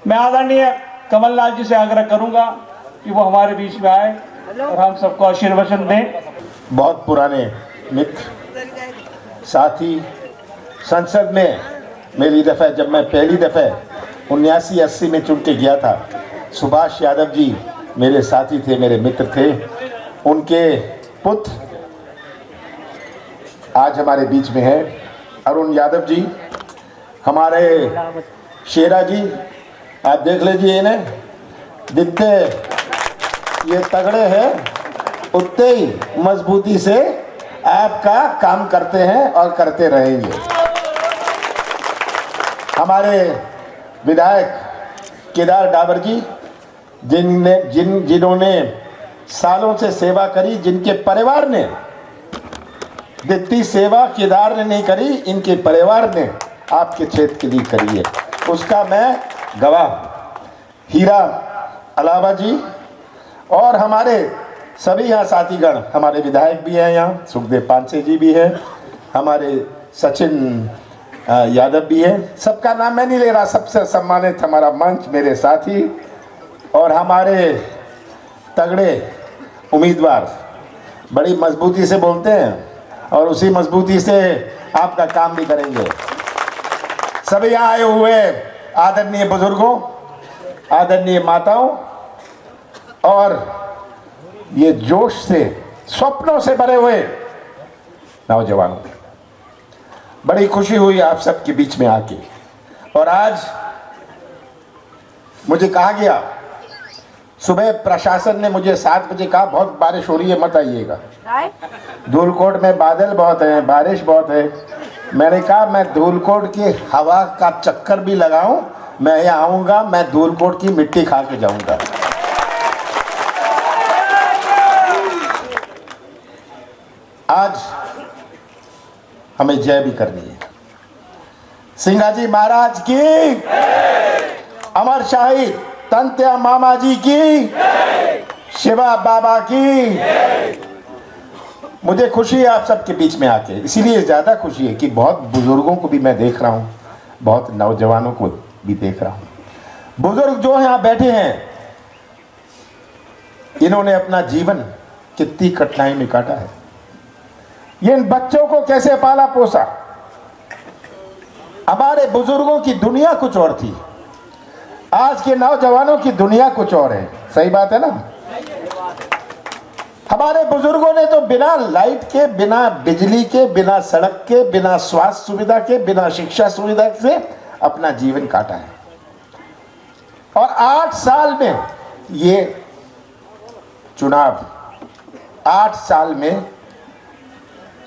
मैं आदरणीय कमलनाथ जी से आग्रह करूंगा कि वो हमारे बीच में आए और हम सबको आशीर्वचन दें। बहुत पुराने मित्र साथी, संसद में मेरी दफ़ा जब मैं पहली दफ़े 79-80 में चुन के गया था, सुभाष यादव जी मेरे साथी थे, मेरे मित्र थे। उनके पुत्र आज हमारे बीच में हैं, अरुण यादव जी, हमारे शेरा जी। आप देख लीजिए इन्हें, जितने ये तगड़े हैं उतने ही मजबूती से आपका काम करते हैं और करते रहेंगे। हमारे विधायक केदार डाबर जी, जिन्होंने सालों से सेवा करी, जिनके परिवार ने जितनी सेवा केदार ने नहीं करी, इनके परिवार ने आपके क्षेत्र के लिए करी है, उसका मैं गवाह। हीरा अलावा जी और हमारे सभी यहाँ साथीगण, हमारे विधायक भी हैं यहाँ, सुखदेव पांसे जी भी हैं, हमारे सचिन यादव भी है। सबका नाम मैं नहीं ले रहा, सबसे सम्मानित हमारा मंच, मेरे साथी और हमारे तगड़े उम्मीदवार बड़ी मजबूती से बोलते हैं और उसी मजबूती से आपका काम भी करेंगे। सभी यहाँ आए हुए आदरणीय बुजुर्गों, आदरणीय माताओं और ये जोश से, स्वप्नों से भरे हुए नौजवानों, बड़ी खुशी हुई आप सबके बीच में आके। और आज मुझे कहा गया, सुबह प्रशासन ने मुझे 7 बजे कहा बहुत बारिश हो रही है, मत आइएगा, धूलकोट में बादल बहुत है, बारिश बहुत है। मैंने कहा मैं धूलकोट की हवा का चक्कर भी लगाऊं, मैं यहाँ आऊँगा, मैं धूलकोट की मिट्टी खा के जाऊँगा। आज हमें जय भी करनी है। सिंगाजी महाराज की, अमर शाही तंत्या मामा जी की, शिवा बाबा की। मुझे खुशी है आप सबके बीच में आके, इसीलिए ज़्यादा खुशी है कि बहुत बुजुर्गों को भी मैं देख रहा हूँ, बहुत नौजवानों को भी देख रहा हूँ। बुजुर्ग जो यहाँ बैठे हैं, इन्होंने अपना जीवन कितनी कठिनाई में काटा है। ये इन बच्चों को कैसे पाला पोसा। हमारे बुजुर्गों की दुनिया कुछ और थी, आज के नौजवानों की दुनिया कुछ और है। सही बात है ना। हमारे बुजुर्गों ने तो बिना लाइट के, बिना बिजली के, बिना सड़क के, बिना स्वास्थ्य सुविधा के, बिना शिक्षा सुविधा से अपना जीवन काटा है। और 8 साल में ये चुनाव, 8 साल में,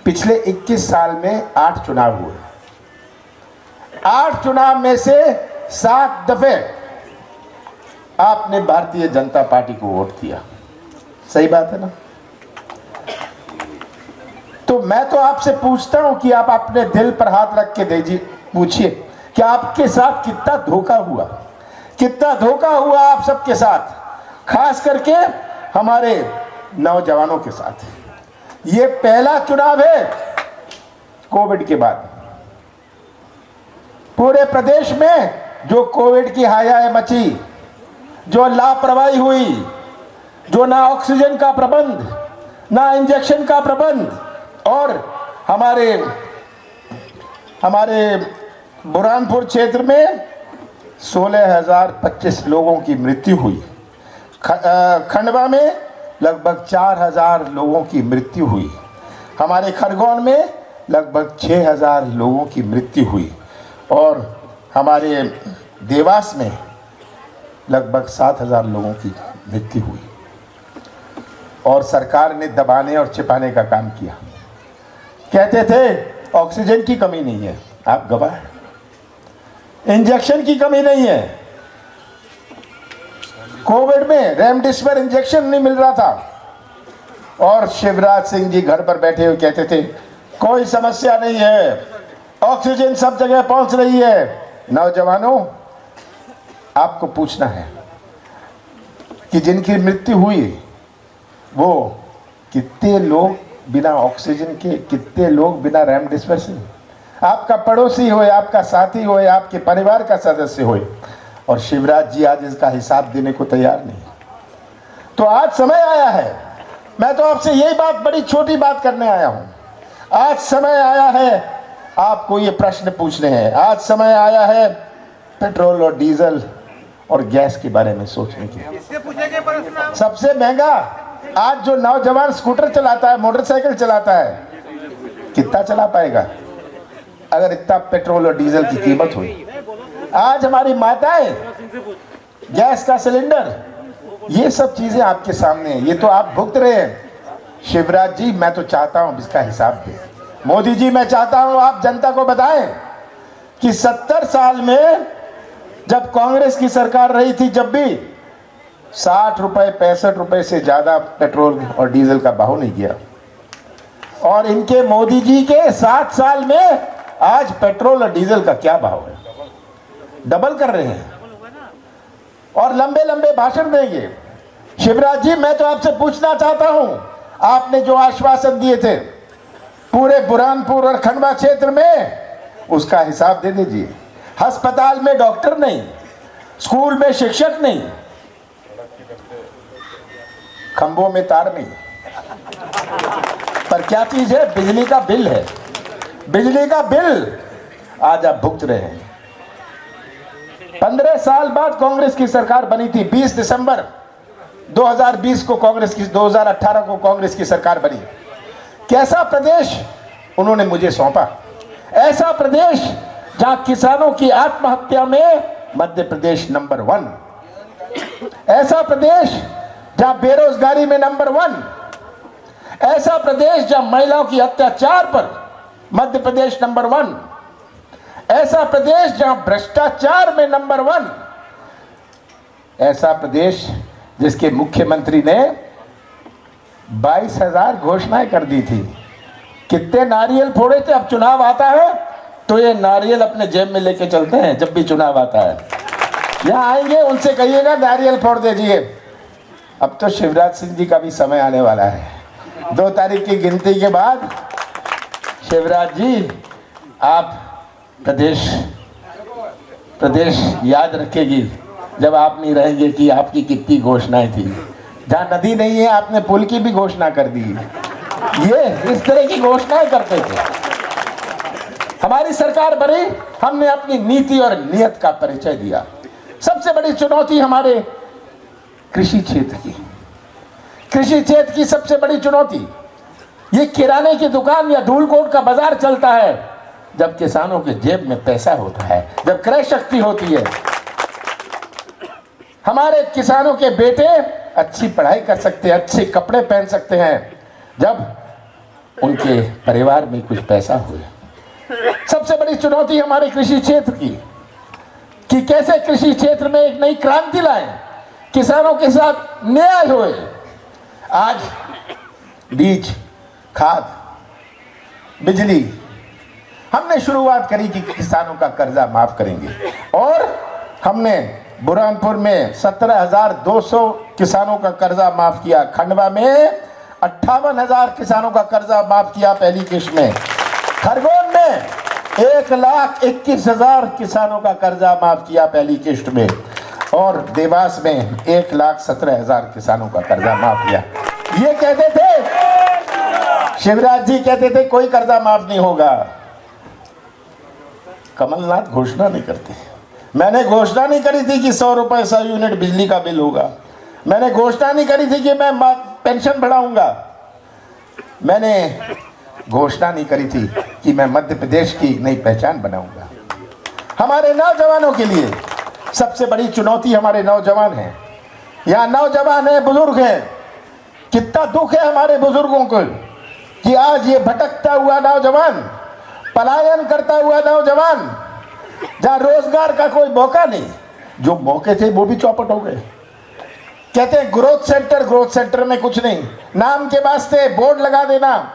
पिछले 21 साल में 8 चुनाव हुए। 8 चुनाव में से 7 दफे आपने भारतीय जनता पार्टी को वोट दिया। सही बात है ना। तो मैं तो आपसे पूछता हूं कि आप अपने दिल पर हाथ रख के दीजिए, पूछिए कि आपके साथ कितना धोखा हुआ, कितना धोखा हुआ आप सबके साथ, खास करके हमारे नौजवानों के साथ। ये पहला चुनाव है कोविड के बाद। पूरे प्रदेश में जो कोविड की हाय मची, जो लापरवाही हुई, जो ना ऑक्सीजन का प्रबंध, ना इंजेक्शन का प्रबंध, और हमारे बुरहानपुर क्षेत्र में 16,025 लोगों की मृत्यु हुई। खंडवा में लगभग 4,000 लोगों की मृत्यु हुई। हमारे खरगोन में लगभग 6,000 लोगों की मृत्यु हुई। और हमारे देवास में लगभग 7,000 लोगों की मृत्यु हुई। और सरकार ने दबाने और छिपाने का काम किया। कहते थे ऑक्सीजन की कमी नहीं है, आप गवाह हैं। इंजेक्शन की कमी नहीं है, कोविड में रेमडेसिविर इंजेक्शन नहीं मिल रहा था। और शिवराज सिंह जी घर पर बैठे हुए कहते थे कोई समस्या नहीं है, ऑक्सीजन सब जगह पहुंच रही है। नौजवानों, आपको पूछना है कि जिनकी मृत्यु हुई वो कितने लोग बिना ऑक्सीजन के, कितने लोग बिना रेमडेसिविर से। आपका पड़ोसी हो, आपका साथी हो, आपके परिवार का सदस्य हो, और शिवराज जी आज इसका हिसाब देने को तैयार नहीं। तो आज समय आया है, मैं तो आपसे यही बात, बड़ी छोटी बात करने आया हूं। आज समय आया है आपको ये प्रश्न पूछने हैं। आज समय आया है पेट्रोल और डीजल और गैस के बारे में सोचने की। सबसे महंगा आज जो नौजवान स्कूटर चलाता है, मोटरसाइकिल चलाता है, कितना चला पाएगा अगर इतना पेट्रोल और डीजल की कीमत हुई? आज हमारी माताएं, गैस का सिलेंडर, ये सब चीजें आपके सामने हैं, ये तो आप भुगत रहे हैं। शिवराज जी, मैं तो चाहता हूं इसका हिसाब दें। मोदी जी, मैं चाहता हूं आप जनता को बताएं कि 70 साल में जब कांग्रेस की सरकार रही थी, जब भी 60 रुपए 65 रुपए से ज्यादा पेट्रोल और डीजल का भाव नहीं किया, और इनके मोदी जी के 7 साल में आज पेट्रोल और डीजल का क्या भाव है? डबल कर रहे हैं और लंबे लंबे भाषण देंगे। शिवराज जी, मैं तो आपसे पूछना चाहता हूं, आपने जो आश्वासन दिए थे पूरे बुरहानपुर और खंडवा क्षेत्र में, उसका हिसाब दे दीजिए। अस्पताल में डॉक्टर नहीं, स्कूल में शिक्षक नहीं, खंभों में तार नहीं, पर क्या चीज है? बिजली का बिल है। बिजली का बिल आज आप भुगत रहे हैं। 15 साल बाद कांग्रेस की सरकार बनी थी। 20 दिसंबर 2020 को कांग्रेस की, 2018 को कांग्रेस की सरकार बनी। कैसा प्रदेश उन्होंने मुझे सौंपा? ऐसा प्रदेश जहां किसानों की आत्महत्या में मध्य प्रदेश नंबर 1, ऐसा प्रदेश जहां बेरोजगारी में नंबर 1, ऐसा प्रदेश जहां महिलाओं की अत्याचार पर मध्य प्रदेश नंबर 1, ऐसा प्रदेश जहां भ्रष्टाचार में नंबर 1, ऐसा प्रदेश जिसके मुख्यमंत्री ने 22,000 घोषणाएं कर दी थी। कितने नारियल फोड़े थे? अब चुनाव आता है तो ये नारियल अपने जेब में लेके चलते हैं। जब भी चुनाव आता है यहां आएंगे, उनसे कहिएगा नारियल फोड़ दीजिए। अब तो शिवराज सिंह जी का भी समय आने वाला है। 2 तारीख की गिनती के बाद शिवराज जी, आप प्रदेश याद रखेगी जब आप नहीं रहेंगे कि आपकी कितनी घोषणाएं थी। जहां नदी नहीं है, आपने पुल की भी घोषणा कर दी। ये इस तरह की घोषणाएं करते थे। हमारी सरकार बनी, हमने अपनी नीति और नियत का परिचय दिया। सबसे बड़ी चुनौती हमारे कृषि क्षेत्र की, कृषि क्षेत्र की सबसे बड़ी चुनौती, ये किराने की दुकान या धूलकोट का बाजार चलता है जब किसानों के जेब में पैसा होता है, जब क्रय शक्ति होती है। हमारे किसानों के बेटे अच्छी पढ़ाई कर सकते हैं, अच्छे कपड़े पहन सकते हैं जब उनके परिवार में कुछ पैसा हो। सबसे बड़ी चुनौती हमारे कृषि क्षेत्र की, कि कैसे कृषि क्षेत्र में एक नई क्रांति लाएं, किसानों के साथ न्याय होए। आज बीज, खाद, बिजली, हमने शुरुआत करी कि किसानों का कर्जा माफ करेंगे, और हमने बुरहानपुर में 17,200 किसानों का कर्जा माफ किया। खंडवा में 58,000 किसानों का कर्जा माफ किया पहली किश्त में। खरगोन में 1,21,000 किसानों का कर्जा माफ किया पहली किश्त में, और देवास में 1,17,000 किसानों का कर्जा माफ किया। ये कहते थे, शिवराज जी कहते थे कोई कर्जा माफ नहीं होगा। कमलनाथ घोषणा नहीं करते। मैंने घोषणा नहीं करी थी कि 100 रुपए 100 यूनिट बिजली का बिल होगा। मैंने घोषणा नहीं करी थी कि मैं पेंशन बढ़ाऊंगा। मैंने घोषणा नहीं करी थी कि मैं मध्य प्रदेश की नई पहचान बनाऊंगा। हमारे नौजवानों के लिए सबसे बड़ी चुनौती हमारे नौजवान हैं। यहाँ नौजवान हैं, बुजुर्ग हैं। कितना दुख है हमारे बुजुर्गों को कि आज ये भटकता हुआ नौजवान, पलायन करता हुआ नौजवान, जहां रोजगार का कोई मौका नहीं, जो मौके थे वो भी चौपट हो गए। कहते हैं ग्रोथ सेंटर, ग्रोथ सेंटर में कुछ नहीं, नाम के वास्ते बोर्ड लगा देना।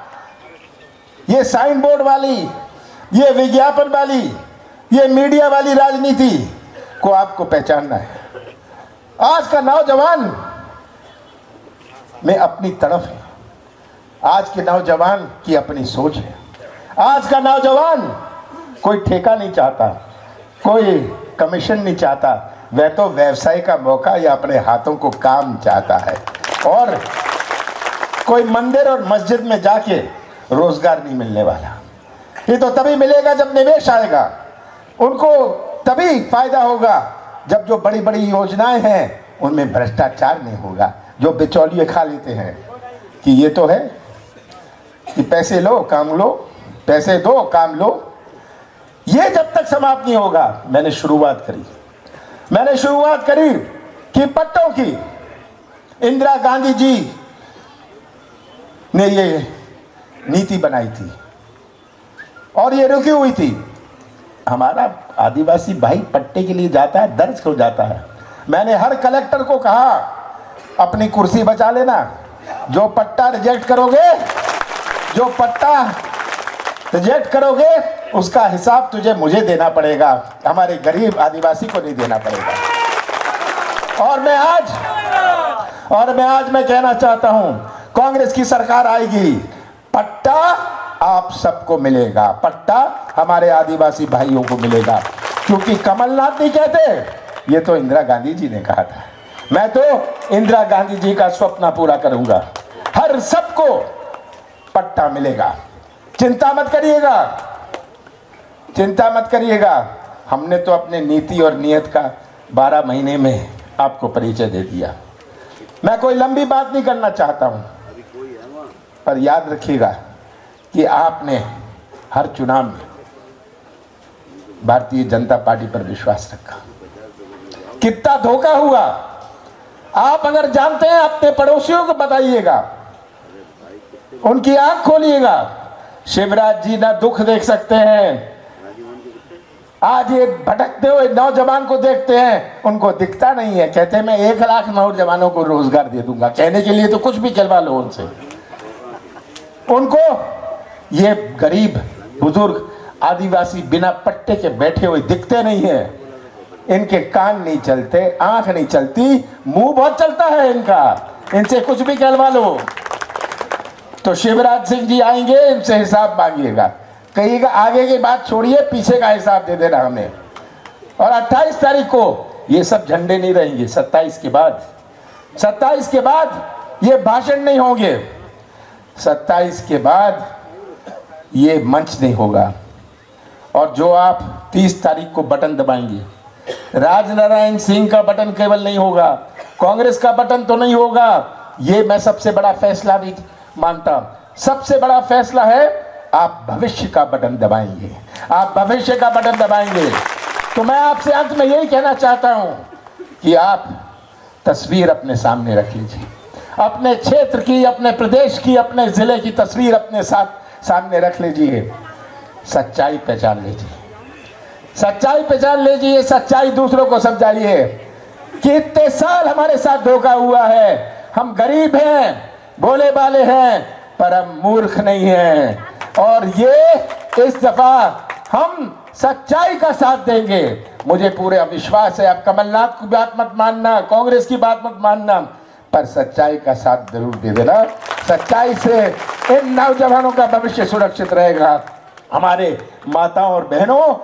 ये साइन बोर्ड वाली, ये विज्ञापन वाली, ये मीडिया वाली राजनीति को आपको पहचानना है। आज का नौजवान में अपनी तड़फ है, आज के नौजवान की अपनी सोच है। आज का नौजवान कोई ठेका नहीं चाहता, कोई कमीशन नहीं चाहता, वह तो व्यवसाय का मौका या अपने हाथों को काम चाहता है, और कोई मंदिर और मस्जिद में जाके रोजगार नहीं मिलने वाला। ये तो तभी मिलेगा जब निवेश आएगा, उनको तभी फायदा होगा जब जो बड़ी बड़ी योजनाएं हैं उनमें भ्रष्टाचार नहीं होगा। जो बिचौलिए खा लेते हैं कि ये तो है कि पैसे लो काम लो, पैसे दो काम लो, ये जब तक समाप्त नहीं होगा। मैंने शुरुआत करी कि पट्टों की इंदिरा गांधी जी ने ये नीति बनाई थी और ये रुकी हुई थी। हमारा आदिवासी भाई पट्टे के लिए जाता है, दर्ज हो जाता है। मैंने हर कलेक्टर को कहा अपनी कुर्सी बचा लेना, जो पट्टा रिजेक्ट करोगे उसका हिसाब तुझे मुझे देना पड़ेगा, हमारे गरीब आदिवासी को नहीं देना पड़ेगा। और मैं आज कहना चाहता हूं, कांग्रेस की सरकार आएगी, पट्टा आप सबको मिलेगा, पट्टा हमारे आदिवासी भाइयों को मिलेगा। क्योंकि कमलनाथ नहीं कहते, ये तो इंदिरा गांधी जी ने कहा था। मैं तो इंदिरा गांधी जी का स्वप्न पूरा करूंगा, हर सबको पट्टा मिलेगा। चिंता मत करिएगा। हमने तो अपने नीति और नियत का 12 महीने में आपको परिचय दे दिया। मैं कोई लंबी बात नहीं करना चाहता हूं, पर याद रखिएगा कि आपने हर चुनाव में भारतीय जनता पार्टी पर विश्वास रखा। कितना धोखा हुआ, आप अगर जानते हैं अपने पड़ोसियों को बताइएगा, उनकी आंख खोलिएगा। शिवराज जी ना दुख देख सकते हैं, आज ये भटकते हुए नौजवान को देखते हैं, उनको दिखता नहीं है। कहते हैं मैं 1 लाख नौजवानों को रोजगार दे दूंगा, कहने के लिए तो कुछ भी कहलवा लो उनसे। उनको ये गरीब बुजुर्ग आदिवासी बिना पट्टे के बैठे हुए दिखते नहीं है, इनके कान नहीं चलते, आंख नहीं चलती, मुंह बहुत चलता है इनका, इनसे कुछ भी कहलवा लो। तो शिवराज सिंह जी आएंगे, इनसे हिसाब मांगिएगा, कहिएगा आगे की बात छोड़िए, पीछे का हिसाब दे देना हमें। और 28 तारीख को ये सब झंडे नहीं रहेंगे, 27 के बाद ये भाषण नहीं होंगे, 27 के बाद ये मंच नहीं होगा। और जो आप 30 तारीख को बटन दबाएंगे, राजनारायण सिंह का बटन केवल नहीं होगा, कांग्रेस का बटन तो नहीं होगा। ये मैं सबसे बड़ा फैसला भी मानता, सबसे बड़ा फैसला है आप भविष्य का बटन दबाएंगे, तो मैं आपसे अंत में यही कहना चाहता हूं कि आप तस्वीर अपने सामने रख लीजिए, अपने क्षेत्र की, अपने प्रदेश की, अपने जिले की तस्वीर अपने सामने रख लीजिए। सच्चाई पहचान लीजिए, सच्चाई दूसरों को समझाइए कि इतने साल हमारे साथ धोखा हुआ है, हम गरीब हैं, भोले भाले हैं, पर हम मूर्ख नहीं हैं। और ये इस दफा हम सच्चाई का साथ देंगे, मुझे पूरा विश्वास है। आप कमलनाथ की बात मत मानना, कांग्रेस की बात मत मानना, पर सच्चाई का साथ जरूर दे देना। सच्चाई से इन नौजवानों का भविष्य सुरक्षित रहेगा, हमारे माताओं और बहनों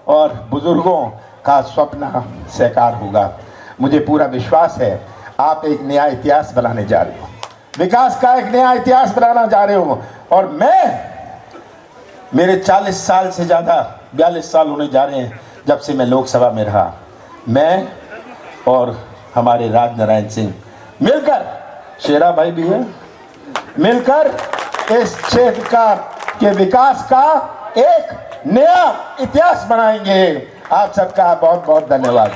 और बुजुर्गों का स्वप्न साकार होगा। मुझे पूरा विश्वास है आप एक नया इतिहास बनाने जा रहे हो, विकास का एक नया इतिहास बनाना जा रहे हो। और मेरे 40 साल से ज़्यादा 42 साल होने जा रहे हैं जब से मैं लोकसभा में रहा। मैं और हमारे राजनारायण सिंह मिलकर, शेरा भाई भी है, मिलकर इस क्षेत्र के विकास का एक नया इतिहास बनाएंगे। आप सबका बहुत बहुत धन्यवाद।